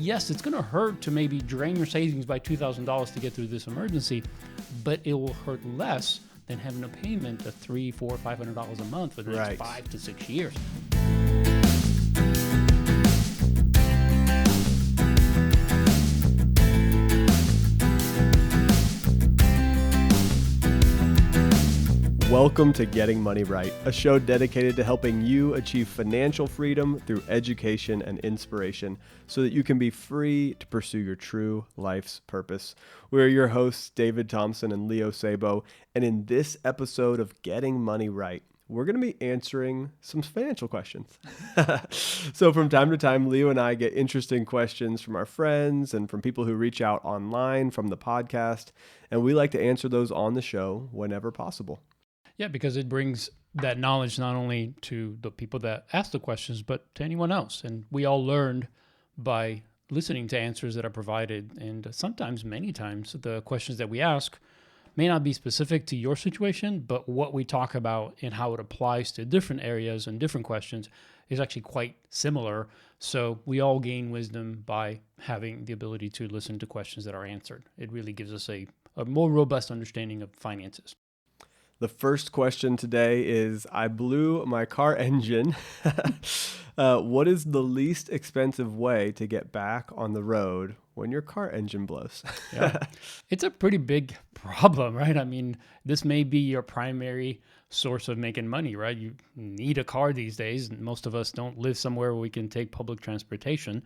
yes, it's going to hurt to maybe drain your savings by $2,000 to get through this emergency, but it will hurt less than having a payment of $300, $400, $500 a month for the next 5 to 6 years. Welcome to Getting Money Right, a show dedicated to helping you achieve financial freedom through education and inspiration so that you can be free to pursue your true life's purpose. We're your hosts, David Thompson and Leo Sabo, and in this episode of Getting Money Right, we're going to be answering some financial questions. So from time to time, Leo and I get interesting questions from our friends and from people who reach out online from the podcast, and we like to answer those on the show whenever possible. Yeah, because it brings that knowledge not only to the people that ask the questions, but to anyone else. And we all learned by listening to answers that are provided. And sometimes, many times, the questions that we ask may not be specific to your situation, but what we talk about and how it applies to different areas and different questions is actually quite similar. So we all gain wisdom by having the ability to listen to questions that are answered. It really gives us a more robust understanding of finances. The first question today is, I blew my car engine. What is the least expensive way to get back on the road when your car engine blows? Yeah, it's a pretty big problem, right? I mean, this may be your primary source of making money, right? You need a car these days. Most of us don't live somewhere where we can take public transportation,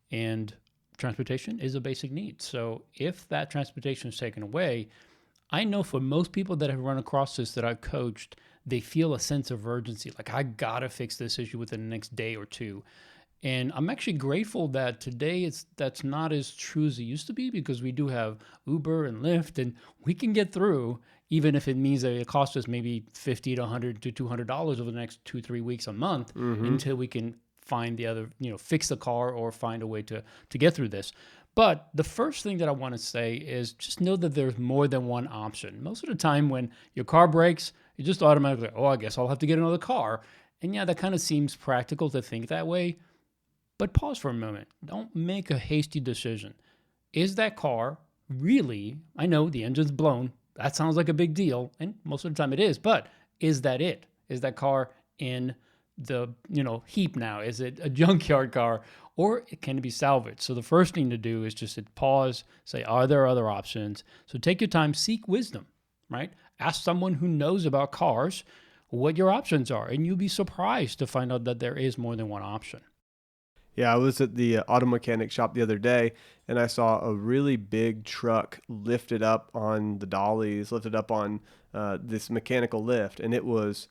and transportation is a basic need. So if that transportation is taken away, I know for most people that have run across this that I've coached, they feel a sense of urgency, like I gotta fix this issue within the next day or two. And I'm actually grateful that today that's not as true as it used to be, because we do have Uber and Lyft, and we can get through, even if it means that it costs us maybe $50 to $100 to $200 over the next 2-3 weeks a month until we can find the other, fix the car or find a way to get through this. But the first thing that I want to say is just know that there's more than one option. Most of the time when your car breaks, you just automatically, I guess I'll have to get another car. And yeah, that kind of seems practical to think that way. But pause for a moment. Don't make a hasty decision. Is that car really, I know the engine's blown. That sounds like a big deal. And most of the time it is. But is that it? Is that car in the heap now? Is it a junkyard car, or it can be salvaged? So the first thing to do is just pause, say, are there other options? So take your time, seek wisdom, right? Ask someone who knows about cars what your options are, and you'll be surprised to find out that there is more than one option. Yeah, I was at the auto mechanic shop the other day, and I saw a really big truck lifted up on the dollies, lifted up on this mechanical lift, and it was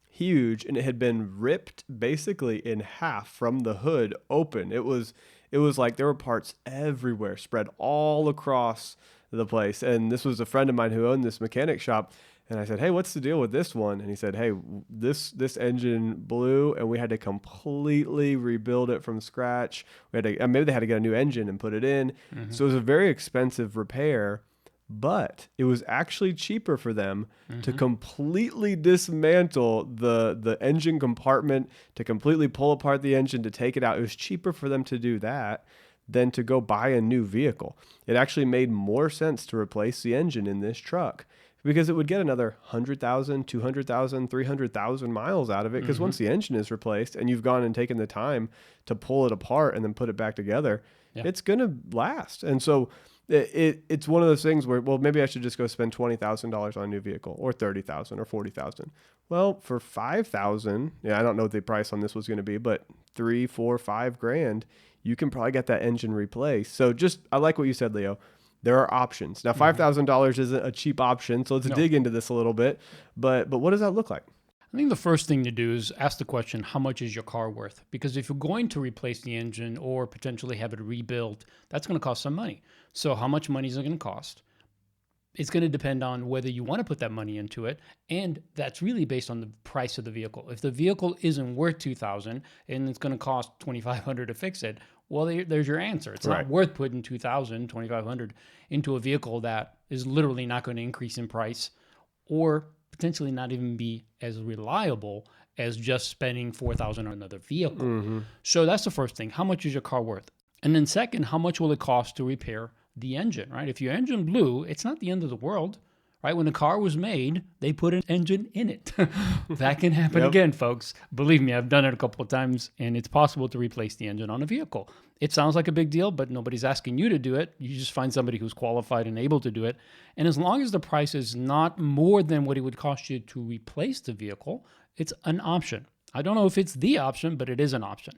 huge, and it had been ripped basically in half from the hood open. It was like there were parts everywhere, spread all across the place. And this was a friend of mine who owned this mechanic shop, and I said, "Hey, what's the deal with this one?" And he said, "Hey, this engine blew, and we had to completely rebuild it from scratch. We had to, maybe they had to get a new engine and put it in." So it was a very expensive repair. But it was actually cheaper for them to completely dismantle the engine compartment, to completely pull apart the engine, to take it out. It was cheaper for them to do that than to go buy a new vehicle. It actually made more sense to replace the engine in this truck, because it would get another 100,000, 200,000, 300,000 miles out of it. Because once the engine is replaced and you've gone and taken the time to pull it apart and then put it back together, it's going to last. And so it's one of those things where, well, maybe I should just go spend $20,000 on a new vehicle, or $30,000 or $40,000. Well, for $5,000, I don't know what the price on this was going to be, but $3, $4, $5,000, you can probably get that engine replaced. So I like what you said, Leo. There are options. Now, $5,000 isn't a cheap option, so let's dig into this a little bit. But what does that look like? I think the first thing to do is ask the question, how much is your car worth? Because if you're going to replace the engine or potentially have it rebuilt, that's going to cost some money. So how much money is it going to cost? It's going to depend on whether you want to put that money into it, and that's really based on the price of the vehicle. If the vehicle isn't worth $2,000 and it's going to cost $2,500 to fix it, well, there's your answer. It's not worth putting $2,000, $2,500 into a vehicle that is literally not going to increase in price, or potentially not even be as reliable as just spending $4,000 on another vehicle. So that's the first thing. How much is your car worth? And then second, how much will it cost to repair the engine, right? If your engine blew, it's not the end of the world, right? When the car was made, they put an engine in it. That can happen Yep. again, folks. Believe me, I've done it a couple of times, and it's possible to replace the engine on a vehicle. It sounds like a big deal, but nobody's asking you to do it. You just find somebody who's qualified and able to do it. And as long as the price is not more than what it would cost you to replace the vehicle, it's an option. I don't know if it's the option, but it is an option.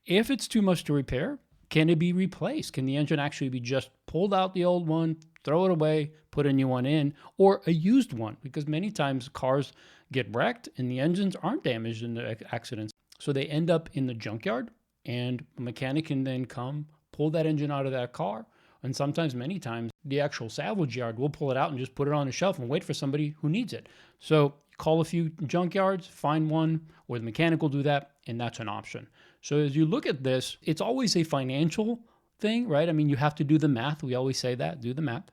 If it's too much to repair, can it be replaced? Can the engine actually be just pulled out the old one, throw it away, put a new one in, or a used one? Because many times cars get wrecked and the engines aren't damaged in the accidents. So they end up in the junkyard, and a mechanic can then come, pull that engine out of that car. And sometimes, many times, the actual salvage yard will pull it out and just put it on a shelf and wait for somebody who needs it. So call a few junkyards, find one, or the mechanic will do that, and that's an option. So as you look at this, it's always a financial thing, right? I mean, you have to do the math. We always say that, do the math.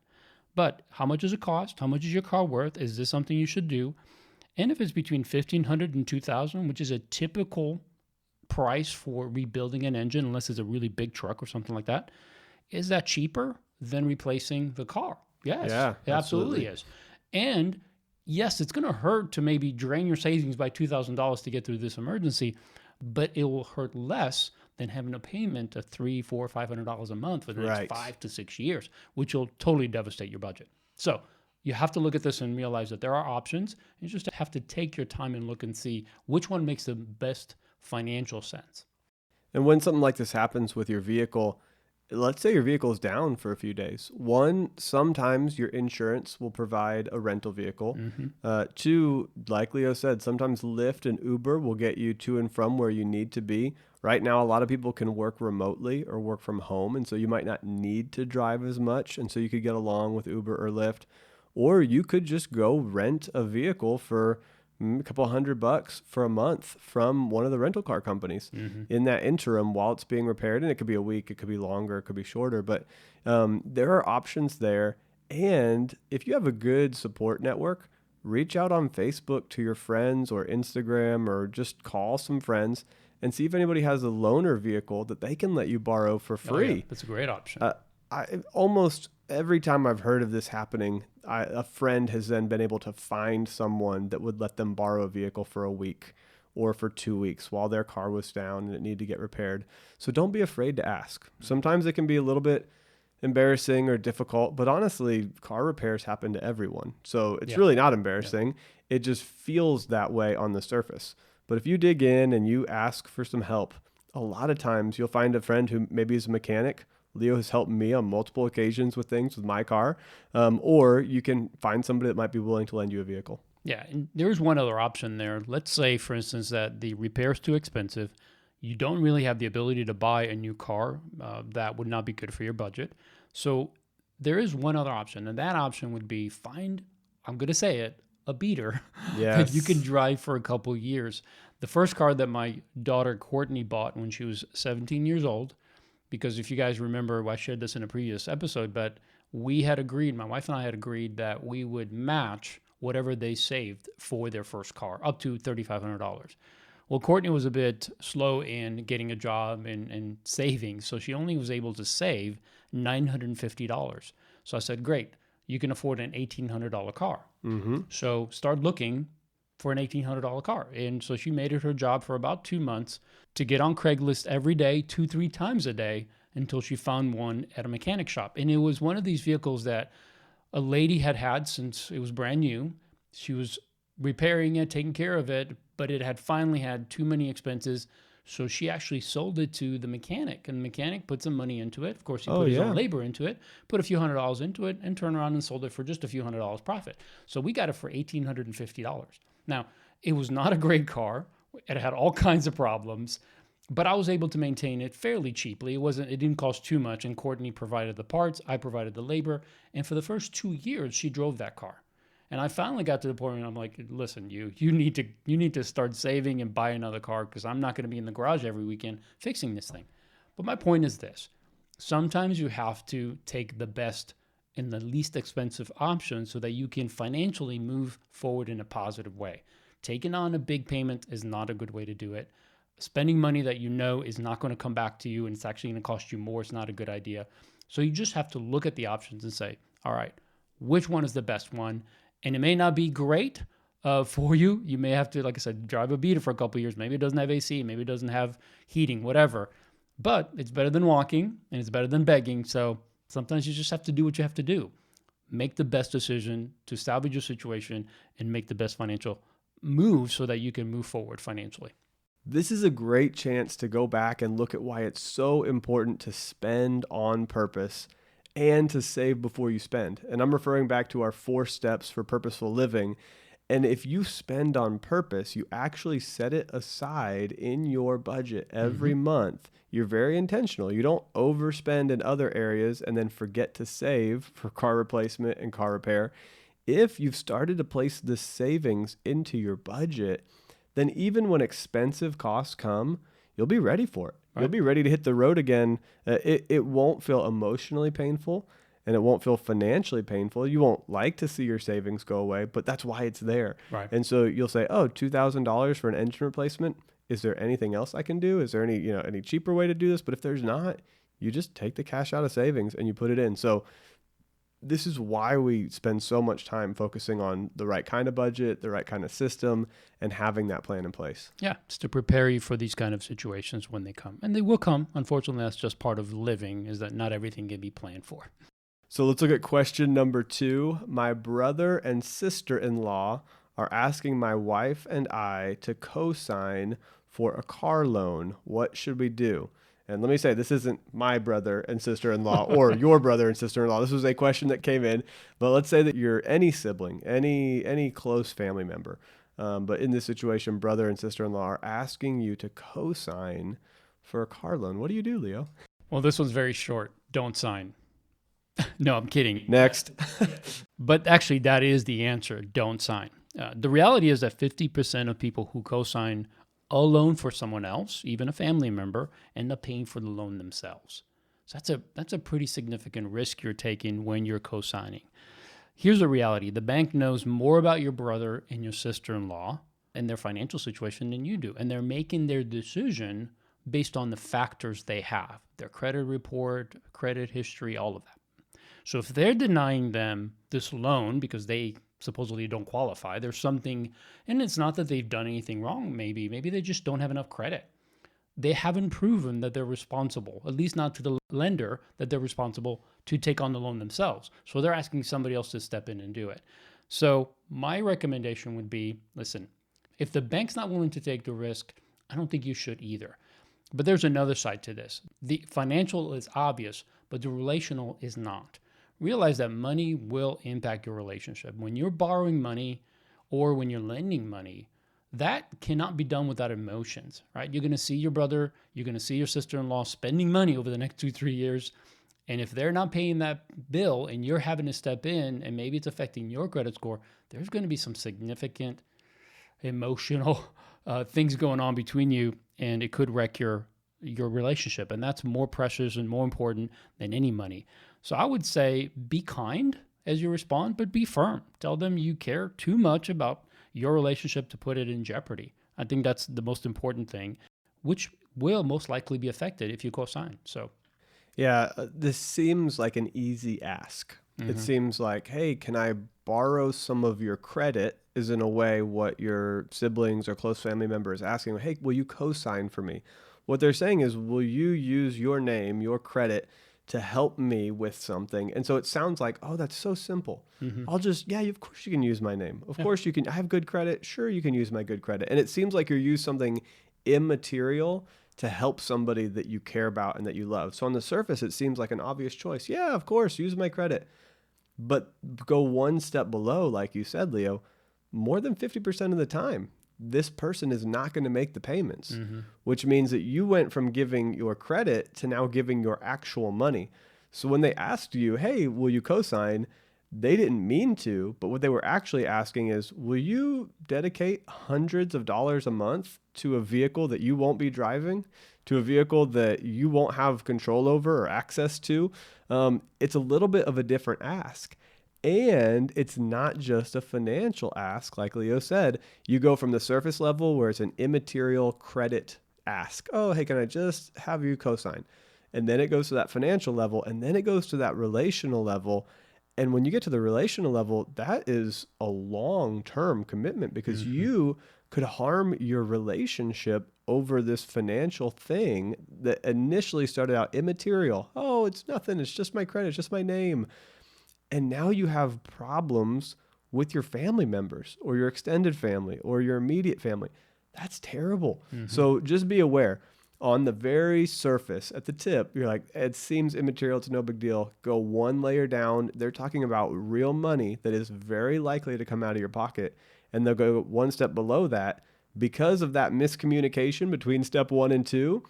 But how much does it cost? How much is your car worth? Is this something you should do? And if it's between $1,500 and $2,000, which is a typical price for rebuilding an engine, unless it's a really big truck or something like that, is that cheaper than replacing the car? Yes, Yeah, it absolutely absolutely. is. And yes, it's going to hurt to maybe drain your savings by $2,000 to get through this emergency, but it will hurt less than having a payment of $300, $400, $500 a month for the next Right. 5 to 6 years, which will totally devastate your budget. So you have to look at this and realize that there are options. You just have to take your time and look and see which one makes the best financial sense. And when something like this happens with your vehicle, let's say your vehicle is down for a few days. One, sometimes your insurance will provide a rental vehicle. Two, like Leo said, sometimes Lyft and Uber will get you to and from where you need to be. Right now, a lot of people can work remotely or work from home, and so you might not need to drive as much, and so you could get along with Uber or Lyft. Or you could just go rent a vehicle for a couple $100 for a month from one of the rental car companies in that interim while it's being repaired. And it could be a week, it could be longer, it could be shorter, but there are options there. And if you have a good support network, reach out on Facebook to your friends or Instagram, or just call some friends and see if anybody has a loaner vehicle that they can let you borrow for free. Oh, yeah, that's a great option. Almost every time I've heard of this happening, a friend has then been able to find someone that would let them borrow a vehicle for a week or for 2 weeks while their car was down and it needed to get repaired. So don't be afraid to ask. Sometimes it can be a little bit embarrassing or difficult, but honestly, car repairs happen to everyone. So it's really not embarrassing. It just feels that way on the surface. But if you dig in and you ask for some help, a lot of times you'll find a friend who maybe is a mechanic. Leo has helped me on multiple occasions with things with my car. Or you can find somebody that might be willing to lend you a vehicle. Yeah, and there's one other option there. Let's say, for instance, that the repair's too expensive. You don't really have the ability to buy a new car. That would not be good for your budget. So there is one other option, and that option would be find, I'm going to say it, a beater that you can drive for a couple years. The first car that my daughter Courtney bought when she was 17 years old, because if you guys remember, I shared this in a previous episode, but we had agreed, my wife and I had agreed that we would match whatever they saved for their first car, up to $3,500. Well, Courtney was a bit slow in getting a job and saving, so she only was able to save $950. So I said, great, you can afford an $1,800 car. So start looking for an $1,800 car. And so she made it her job for about 2 months to get on Craigslist every day, 2-3 times a day, until she found one at a mechanic shop. And it was one of these vehicles that a lady had since it was brand new. She was repairing it, taking care of it, but it had finally had too many expenses. So she actually sold it to the mechanic, and the mechanic put some money into it. Of course, he put his own labor into it, put a few $100s into it, and turned around and sold it for just a few $100 profit. So we got it for $1,850. Now, it was not a great car. It had all kinds of problems, but I was able to maintain it fairly cheaply. It didn't cost too much, and Courtney provided the parts, I provided the labor, and for the first 2 years, she drove that car. And I finally got to the point where I'm like, listen, you need to start saving and buy another car, because I'm not going to be in the garage every weekend fixing this thing. But my point is this. Sometimes you have to take the best and the least expensive option so that you can financially move forward in a positive way. Taking on a big payment is not a good way to do it. Spending money that you know is not going to come back to you and it's actually going to cost you more is not a good idea. So you just have to look at the options and say, all right, which one is the best one? And it may not be great for you. You may have to, like I said, drive a beater for a couple of years. Maybe it doesn't have AC, maybe it doesn't have heating, whatever. But it's better than walking and it's better than begging. So sometimes you just have to do what you have to do. Make the best decision to salvage your situation and make the best financial move so that you can move forward financially. This is a great chance to go back and look at why it's so important to spend on purpose and to save before you spend. And I'm referring back to our 4 steps for purposeful living. And if you spend on purpose, you actually set it aside in your budget every month. You're very intentional. You don't overspend in other areas and then forget to save for car replacement and car repair. If you've started to place the savings into your budget, then even when expensive costs come, you'll be ready for it. Right. You'll be ready to hit the road again. It won't feel emotionally painful and it won't feel financially painful. You won't like to see your savings go away, but that's why it's there. Right. And so you'll say, oh, $2,000 for an engine replacement. Is there anything else I can do? Is there any cheaper way to do this? But if there's not, you just take the cash out of savings and you put it in. So this is why we spend so much time focusing on the right kind of budget, the right kind of system, and having that plan in place. Yeah, it's to prepare you for these kind of situations when they come. And they will come. Unfortunately, that's just part of living, is that not everything can be planned for. So let's look at question number 2. My brother and sister-in-law are asking my wife and I to co-sign for a car loan. What should we do? And let me say, this isn't my brother and sister-in-law or your brother and sister-in-law. This was a question that came in. But let's say that you're any sibling, any close family member. But in this situation, brother and sister-in-law are asking you to co-sign for a car loan. What do you do, Leo? Well, this one's very short. Don't sign. No, I'm kidding. Next. But actually, that is the answer. Don't sign. The reality is that 50% of people who co-sign a loan for someone else, even a family member, end up paying for the loan themselves. So that's a pretty significant risk you're taking when you're co-signing. Here's the reality. The bank knows more about your brother and your sister-in-law and their financial situation than you do. And they're making their decision based on the factors they have, their credit report, credit history, all of that. So if they're denying them this loan because they supposedly don't qualify, there's something, and it's not that they've done anything wrong. Maybe they just don't have enough credit. They haven't proven that they're responsible, at least not to the lender, that they're responsible to take on the loan themselves. So they're asking somebody else to step in and do it. So my recommendation would be, listen, if the bank's not willing to take the risk, I don't think you should either. But there's another side to this. The financial is obvious, but the relational is not. Realize that money will impact your relationship. When you're borrowing money or when you're lending money, that cannot be done without emotions, right? You're going to see your brother, you're going to see your sister-in-law spending money over the next 2-3 years. And if they're not paying that bill and you're having to step in and maybe it's affecting your credit score, there's going to be some significant emotional things going on between you, and it could wreck your relationship. And that's more precious and more important than any money. So I would say be kind as you respond, but be firm. Tell them you care too much about your relationship to put it in jeopardy. I think that's the most important thing, which will most likely be affected if you co-sign. So, yeah, this seems like an easy ask. It seems like, hey, can I borrow some of your credit? Is in a way what your siblings or close family member is asking. Hey, will you co-sign for me? What they're saying is, will you use your name, your credit, to help me with something? And so it sounds like, oh, that's so simple. I'll just, of course you can use my name. Of course you can. I have good credit. Sure, you can use my good credit. And it seems like you're using something immaterial to help somebody that you care about and that you love. So on the surface, it seems like an obvious choice. Yeah, of course, use my credit. But go one step below, like you said, Leo, more than 50% of the time, this person is not going to make the payments, which means that you went from giving your credit to now giving your actual money. So when they asked you, hey, will you co-sign? They didn't mean to, but what they were actually asking is, will you dedicate hundreds of dollars a month to a vehicle that you won't be driving, to a vehicle that you won't have control over or access to? It's a little bit of a different ask. And it's not just a financial ask, like Leo said. You go from the surface level where it's an immaterial credit ask, oh, hey, can I just have you co-sign? And then it goes to that financial level, and then it goes to that relational level. And when you get to the relational level, that is a long-term commitment because Hmm. you could harm your relationship over this financial thing that initially started out immaterial. Oh, it's nothing. It's just my credit. It's just my name. And now you have problems with your family members or your extended family or your immediate family. That's terrible. Hmm. So just be aware. On the very surface, at the tip, you're like, it seems immaterial. It's no big deal. Go one layer down. They're talking about real money that is very likely to come out of your pocket. And they'll go one step below that. Because of that miscommunication between step 1 and 2,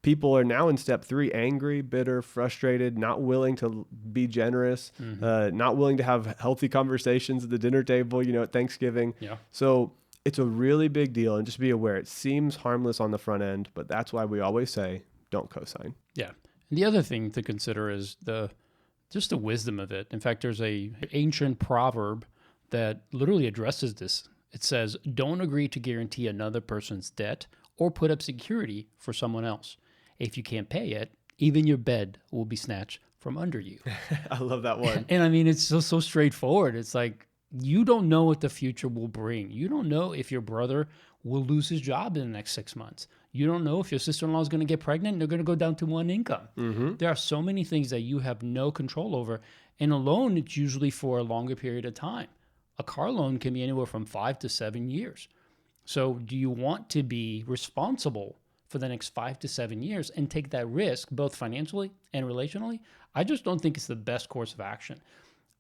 people are now in step 3, angry, bitter, frustrated, not willing to be generous, Hmm. not willing to have healthy conversations at the dinner table, at Thanksgiving. Yeah. So it's a really big deal. And just be aware, it seems harmless on the front end, but that's why we always say don't co-sign. Yeah. And the other thing to consider is just the wisdom of it. In fact, there's a ancient proverb that literally addresses this. It says, "Don't agree to guarantee another person's debt or put up security for someone else. If you can't pay it, even your bed will be snatched from under you." I love that one. And I mean, it's so straightforward. It's like you don't know what the future will bring. You don't know if your brother will lose his job in the next 6 months. You don't know if your sister-in-law is going to get pregnant and they're going to go down to one income. Mm-hmm. There are so many things that you have no control over. And a loan, it's usually for a longer period of time. A car loan can be anywhere from 5 to 7 years. So, do you want to be responsible for the next 5 to 7 years and take that risk, both financially and relationally? I just don't think it's the best course of action.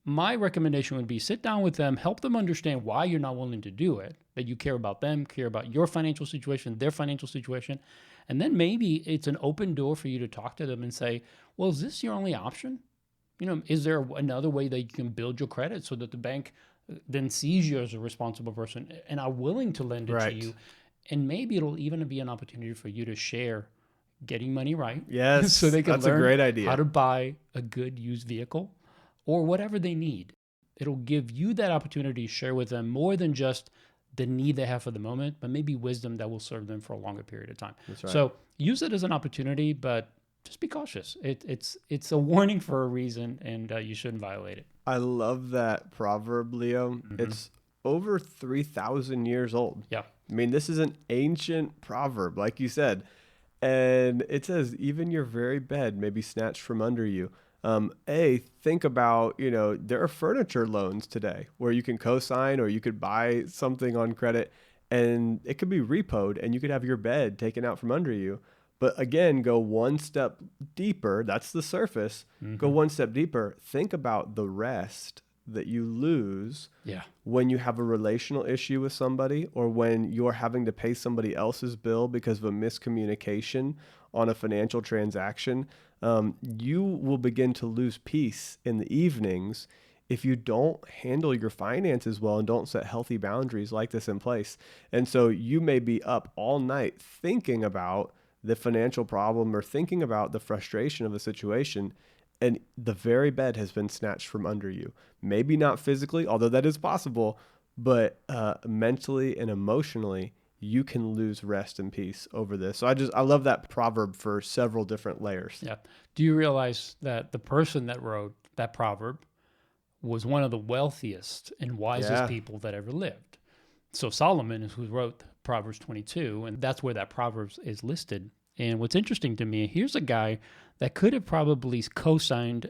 My recommendation would be sit down with them, help them understand why you're not willing to do it, that you care about them, care about your financial situation, their financial situation. And then maybe it's an open door for you to talk to them and say, well, is this your only option? Is there another way that you can build your credit so that the bank then sees you as a responsible person and are willing to lend it to Right. you? And maybe it'll even be an opportunity for you to share getting money right so Yes, they can that's a learn great how idea. to buy a good used vehicle or whatever they need. It'll give you that opportunity to share with them more than just the need they have for the moment, but maybe wisdom that will serve them for a longer period of time. That's right. So use it as an opportunity, but just be cautious. It's a warning for a reason, and you shouldn't violate it. I love that proverb, Leo. Hmm. It's over 3,000 years old. Yeah. I mean, this is an ancient proverb, like you said. And it says, even your very bed may be snatched from under you. Think about, there are furniture loans today where you can co-sign or you could buy something on credit and it could be repoed and you could have your bed taken out from under you. But again, go one step deeper. That's the surface. Go Hmm. one step deeper. Think about the rest that you lose Yeah. when you have a relational issue with somebody or when you're having to pay somebody else's bill because of a miscommunication on a financial transaction. You will begin to lose peace in the evenings if you don't handle your finances well and don't set healthy boundaries like this in place. And so you may be up all night thinking about the financial problem or thinking about the frustration of a situation, and the very bed has been snatched from under you. Maybe not physically, although that is possible, but mentally and emotionally, you can lose rest and peace over this. So I love that proverb for several different layers. Yeah. Do you realize that the person that wrote that proverb was one of the wealthiest and wisest Yeah. people that ever lived? So Solomon is who wrote Proverbs 22, and that's where that Proverbs is listed. And what's interesting to me, here's a guy that could have probably co-signed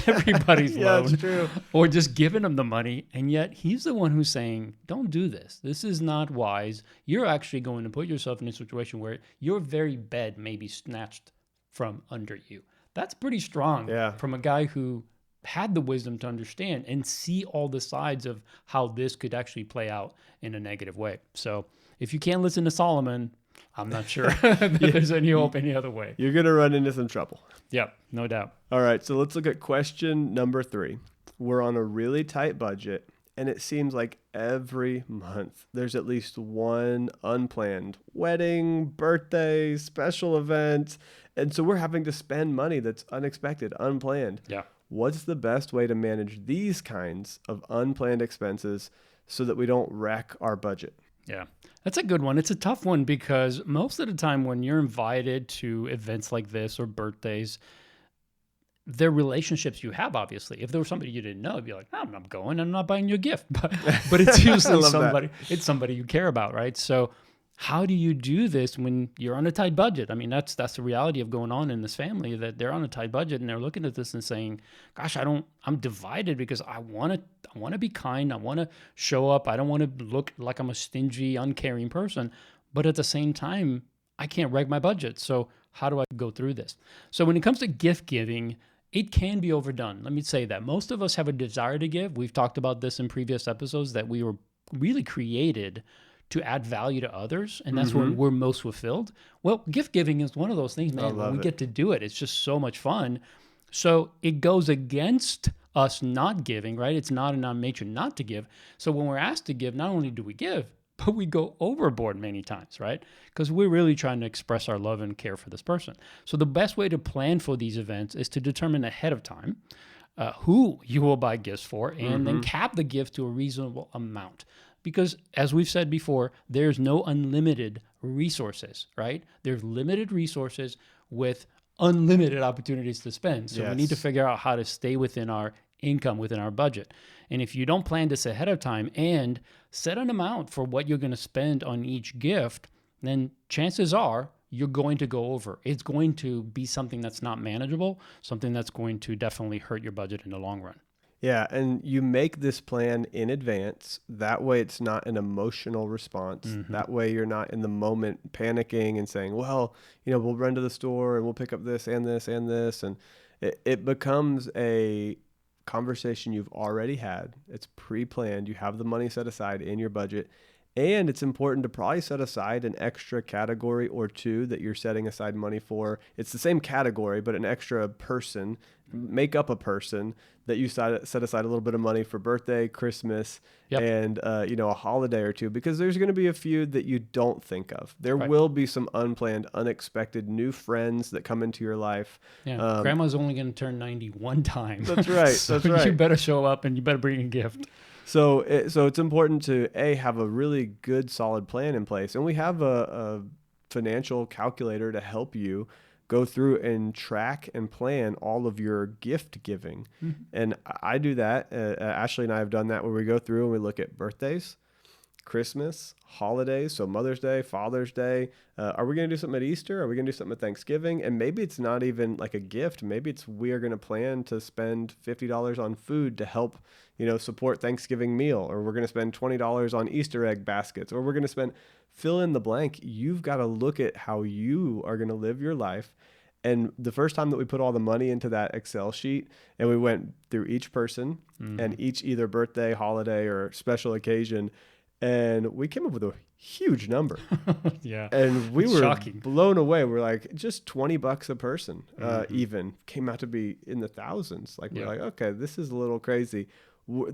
everybody's Yeah, it's loan true. or just given them the money, and yet he's the one who's saying, "Don't do this. This is not wise. You're actually going to put yourself in a situation where your very bed may be snatched from under you." That's pretty strong Yeah. from a guy who had the wisdom to understand and see all the sides of how this could actually play out in a negative way. So if you can't listen to Solomon, I'm not sure that there's any hope any other way. You're going to run into some trouble. Yeah, no doubt. All right, so let's look at question number 3. We're on a really tight budget, and it seems like every month there's at least one unplanned wedding, birthday, special event. And so we're having to spend money that's unexpected, unplanned. Yeah. What's the best way to manage these kinds of unplanned expenses so that we don't wreck our budget? Yeah, that's a good one. It's a tough one because most of the time when you're invited to events like this or birthdays, they're relationships you have, obviously. If there was somebody you didn't know, you'd be like, I'm not going, I'm not buying you a gift. But it's I usually love that. somebody you care about, right? So how do you do this when you're on a tight budget? I mean, that's the reality of going on in this family, that they're on a tight budget and they're looking at this and saying, gosh, I'm divided because I want to be kind. I want to show up. I don't want to look like I'm a stingy, uncaring person. But at the same time, I can't reg my budget. So how do I go through this? So when it comes to gift giving, it can be overdone. Let me say that. Most of us have a desire to give. We've talked about this in previous episodes, that we were really created to add value to others, and that's when we're most fulfilled. Well, gift giving is one of those things, I man. When we love it. get to do it, it's just so much fun. So it goes against us not giving, right? It's not in our nature not to give. So when we're asked to give, not only do we give, but we go overboard many times, right? Because we're really trying to express our love and care for this person. So the best way to plan for these events is to determine ahead of time who you will buy gifts for, and then cap the gift to a reasonable amount. Because as we've said before, there's no unlimited resources, right? There's limited resources with unlimited opportunities to spend. So we need to Yes. figure out how to stay within our income, within our budget. And if you don't plan this ahead of time and set an amount for what you're going to spend on each gift, then chances are you're going to go over. It's going to be something that's not manageable, something that's going to definitely hurt your budget in the long run. Yeah, and you make this plan in advance. That way it's not an emotional response. That way you're not in the moment panicking and saying, well, we'll run to the store and we'll pick up this and this and this. And it becomes a conversation you've already had. It's pre-planned. You have the money set aside in your budget. And it's important to probably set aside an extra category or two that you're setting aside money for. It's the same category, but an extra person. Make up a person that you set aside a little bit of money for birthday, Christmas, Yep. and a holiday or two, because there's going to be a few that you don't think of. There Right. will be some unplanned, unexpected new friends that come into your life. Yeah. Grandma's only going to turn 90 one time. That's right. So That's right. you better show up and you better bring a gift. So it's important to have a really good solid plan in place, and we have a financial calculator to help you go through and track and plan all of your gift giving. And I do that. Ashley and I have done that, where we go through and we look at birthdays, Christmas, holidays, so Mother's Day, Father's Day. Are we going to do something at Easter? Are we going to do something at Thanksgiving? And maybe it's not even like a gift. Maybe it's we are going to plan to spend $50 on food to help, support Thanksgiving meal, or we're going to spend $20 on Easter egg baskets, or we're going to spend fill in the blank. You've got to look at how you are going to live your life. And the first time that we put all the money into that Excel sheet and we went through each person and each either birthday, holiday, or special occasion, and we came up with a huge number. Yeah. And we It's were shocking. blown away. We're like, just $20 a person, even came out to be in the thousands. Like, we're like, okay, this is a little crazy.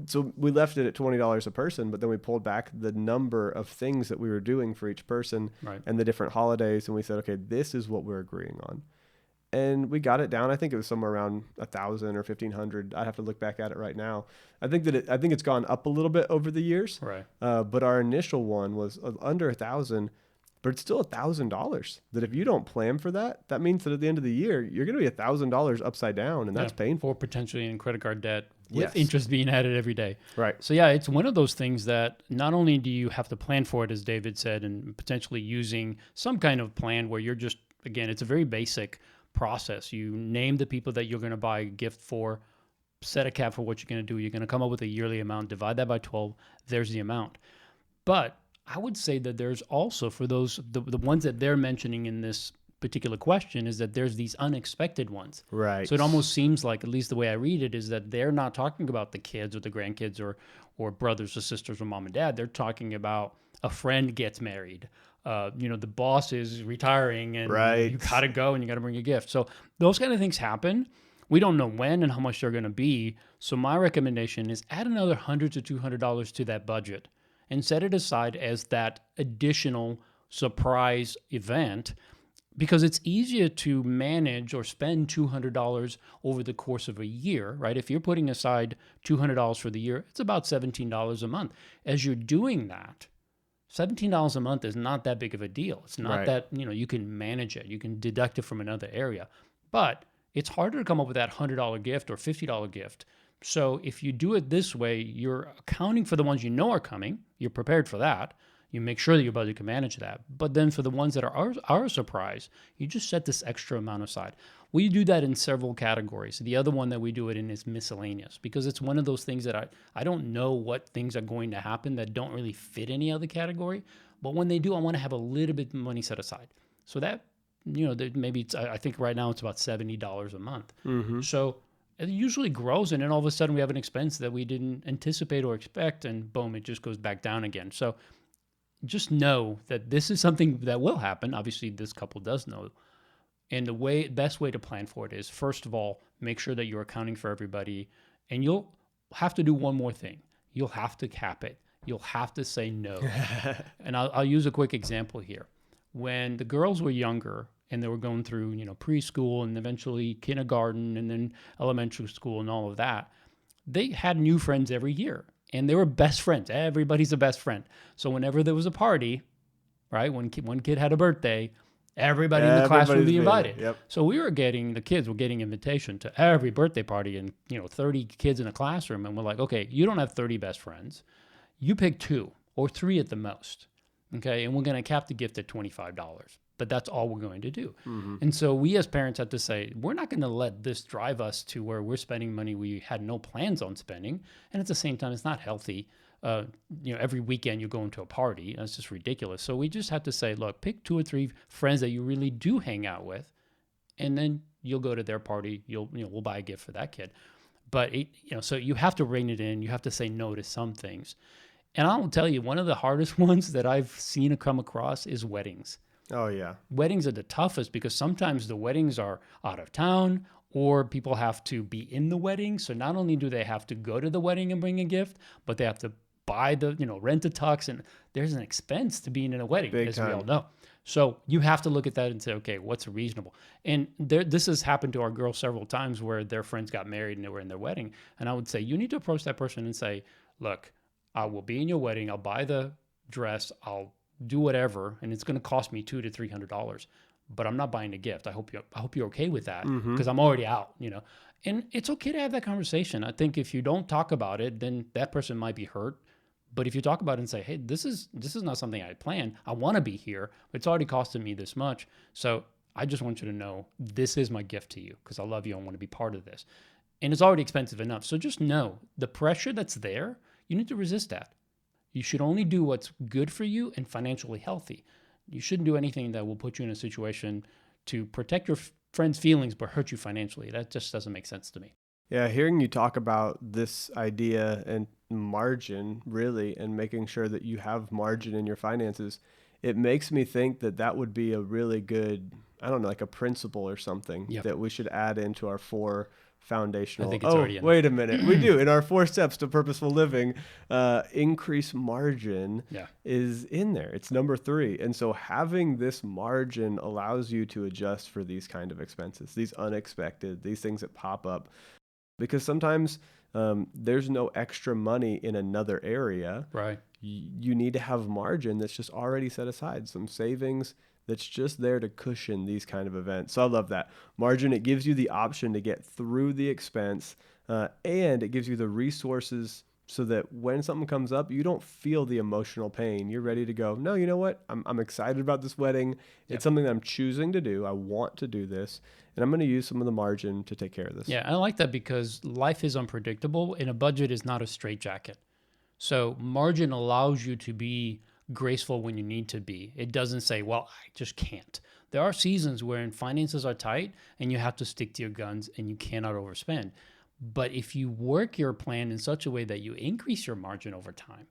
So we left it at $20 a person, but then we pulled back the number of things that we were doing for each person Right. and the different holidays. And we said, okay, this is what we're agreeing on. And we got it down. I think it was somewhere around 1,000 or 1,500. I'd have to look back at it right now. I think it's gone up a little bit over the years. Right. But our initial one was under 1,000, but it's still $1,000. That if you don't plan for that, that means that at the end of the year, you're going to be $1,000 upside down, and that's painful. Or potentially in credit card debt with Yes. interest being added every day. Right. So yeah, it's one of those things that not only do you have to plan for it, as David said, and potentially using some kind of plan where you're just, again, it's a very basic process. You name the people that you're going to buy a gift for, set a cap for what you're going to do. You're going to come up with a yearly amount, divide that by 12. There's the amount. But I would say that there's also, for those, the ones that they're mentioning in this particular question, is that there's these unexpected ones. Right. So it almost seems like, at least the way I read it, is that they're not talking about the kids or the grandkids or brothers or sisters or mom and dad. They're talking about a friend gets married. The boss is retiring and Right. you got to go and you got to bring a gift. So those kind of things happen. We don't know when and how much they're going to be. So my recommendation is add another $100 to $200 to that budget and set it aside as that additional surprise event, because it's easier to manage or spend $200 over the course of a year, right? If you're putting aside $200 for the year, it's about $17 a month. As you're doing that, $17 a month is not that big of a deal. It's not Right. that, you can manage it. You can deduct it from another area. But it's harder to come up with that $100 gift or $50 gift. So if you do it this way, you're accounting for the ones you know are coming. You're prepared for that. You make sure that your budget can manage that. But then for the ones that are a surprise, you just set this extra amount aside. We do that in several categories. The other one that we do it in is miscellaneous, because it's one of those things that I don't know what things are going to happen that don't really fit any other category. But when they do, I want to have a little bit of money set aside. So that, maybe I think right now it's about $70 a month. Mm-hmm. So it usually grows, and then all of a sudden we have an expense that we didn't anticipate or expect, and boom, it just goes back down again. So just know that this is something that will happen. Obviously, this couple does know. And the best way to plan for it is, first of all, make sure that you're accounting for everybody. And you'll have to do one more thing. You'll have to cap it. You'll have to say no. And I'll use a quick example here. When the girls were younger and they were going through, preschool and eventually kindergarten and then elementary school and all of that, they had new friends every year. And they were best friends. Everybody's a best friend. So whenever there was a party, right, when one kid had a birthday, everybody in the class would be invited. Yep. So the kids were getting invitation to every birthday party, and 30 kids in a classroom. And we're like, okay, you don't have 30 best friends. You pick 2 or 3 at the most. Okay. And we're going to cap the gift at $25. But that's all we're going to do. Mm-hmm. And so we as parents have to say, we're not going to let this drive us to where we're spending money we had no plans on spending. And at the same time, it's not healthy. Every weekend you go into a party. That's just ridiculous. So we just have to say, look, pick 2 or 3 friends that you really do hang out with, and then you'll go to their party. We'll buy a gift for that kid. But so you have to rein it in. You have to say no to some things. And I'll tell you, one of the hardest ones that I've seen come across is weddings. Oh, yeah. Weddings are the toughest because sometimes the weddings are out of town, or people have to be in the wedding. So not only do they have to go to the wedding and bring a gift, but they have to buy rent a tux, and there's an expense to being in a wedding, Big as time. we all know. So you have to look at that and say, okay, what's reasonable? And this has happened to our girls several times where their friends got married and they were in their wedding. And I would say, you need to approach that person and say, look, I will be in your wedding. I'll buy the dress. I'll do whatever, and it's going to cost me $200 to $300, but I'm not buying a gift. I hope you're okay with that, because I'm already out, And it's okay to have that conversation. I think if you don't talk about it, then that person might be hurt. But if you talk about it and say, hey, this is not something I planned. I want to be here, but it's already costing me this much. So I just want you to know this is my gift to you because I love you. I want to be part of this. And it's already expensive enough. So just know the pressure that's there, you need to resist that. You should only do what's good for you and financially healthy. You shouldn't do anything that will put you in a situation to protect your friend's feelings but hurt you financially. That just doesn't make sense to me. Yeah, hearing you talk about this idea and margin, really, and making sure that you have margin in your finances, it makes me think that would be a really good, I don't know, like a principle or something that we should add into our 4 foundational. I think it's already in wait a minute. We do. In our 4 steps to purposeful living, increase margin is in there. It's number 3. And so having this margin allows you to adjust for these kind of expenses, these unexpected, these things that pop up. Because sometimes there's no extra money in another area. Right. You need to have margin that's just already set aside, some savings that's just there to cushion these kind of events. So I love that. Margin, it gives you the option to get through the expense, and it gives you the resources so that when something comes up, you don't feel the emotional pain. You're ready to go, no, you know what? I'm excited about this wedding. It's something that I'm choosing to do. I want to do this, and I'm going to use some of the margin to take care of this. Yeah, I like that because life is unpredictable and a budget is not a straitjacket. So margin allows you to be graceful when you need to be. It doesn't say, well, I just can't. There are seasons where finances are tight and you have to stick to your guns and you cannot overspend. But if you work your plan in such a way that you increase your margin over time,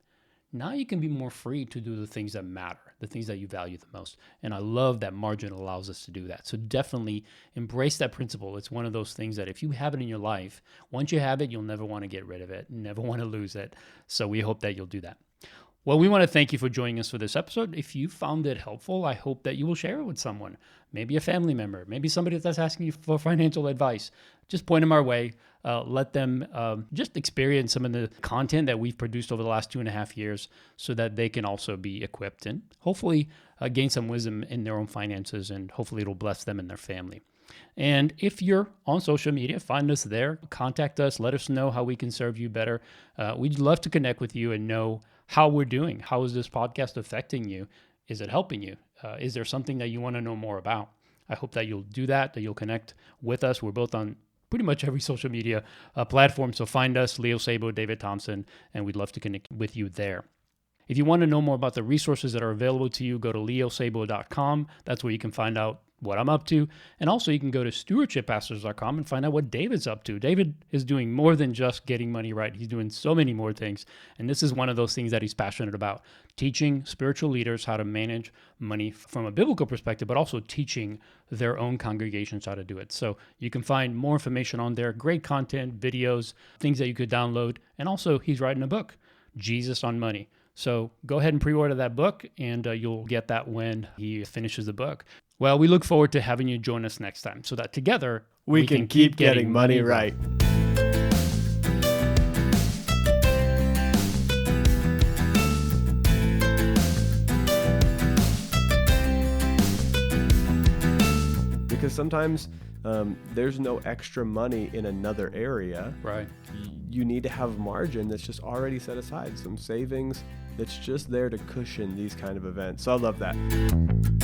now you can be more free to do the things that matter, the things that you value the most. And I love that margin allows us to do that. So definitely embrace that principle. It's one of those things that if you have it in your life, once you have it, you'll never want to get rid of it, never want to lose it. So we hope that you'll do that. Well, we want to thank you for joining us for this episode. If you found it helpful, I hope that you will share it with someone, maybe a family member, maybe somebody that's asking you for financial advice. Just point them our way. Let them just experience some of the content that we've produced over the last 2.5 years so that they can also be equipped and hopefully gain some wisdom in their own finances, and hopefully it'll bless them and their family. And if you're on social media, find us there, contact us, let us know how we can serve you better. We'd love to connect with you and know how we're doing. How is this podcast affecting you? Is it helping you? Is there something that you want to know more about? I hope that you'll do that you'll connect with us. We're both on pretty much every social media platform. So find us, Leo Sabo, David Thompson, and we'd love to connect with you there. If you want to know more about the resources that are available to you, go to leosabo.com. That's where you can find out what I'm up to. And also you can go to stewardshippastors.com and find out what David's up to. David is doing more than just getting money right. He's doing so many more things. And this is one of those things that he's passionate about, teaching spiritual leaders how to manage money from a biblical perspective, but also teaching their own congregations how to do it. So you can find more information on there, great content, videos, things that you could download. And also he's writing a book, Jesus on Money. So go ahead and pre-order that book, and you'll get that when he finishes the book. Well, we look forward to having you join us next time so that together we can keep getting money right. Because sometimes there's no extra money in another area. Right. You need to have margin that's just already set aside, some savings that's just there to cushion these kind of events. So I love that.